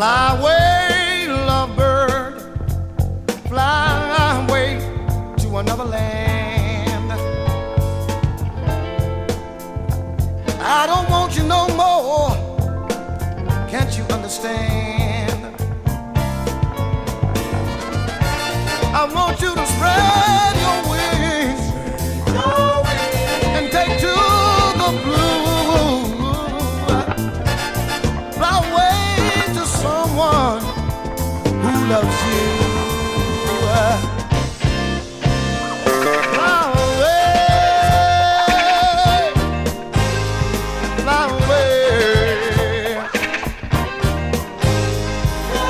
Fly away, lovebird, fly away to another land. I don't want you no more, can't you understand? I want you to spread your wings and take to the blue. Fly away to someone who loves you. Fly away, fly away,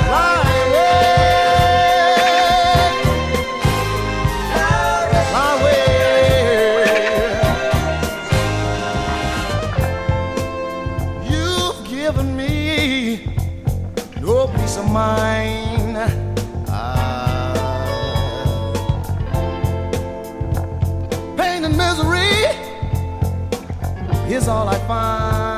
fly away, fly away. You've given me no peace of mind. Pain and misery is all I find.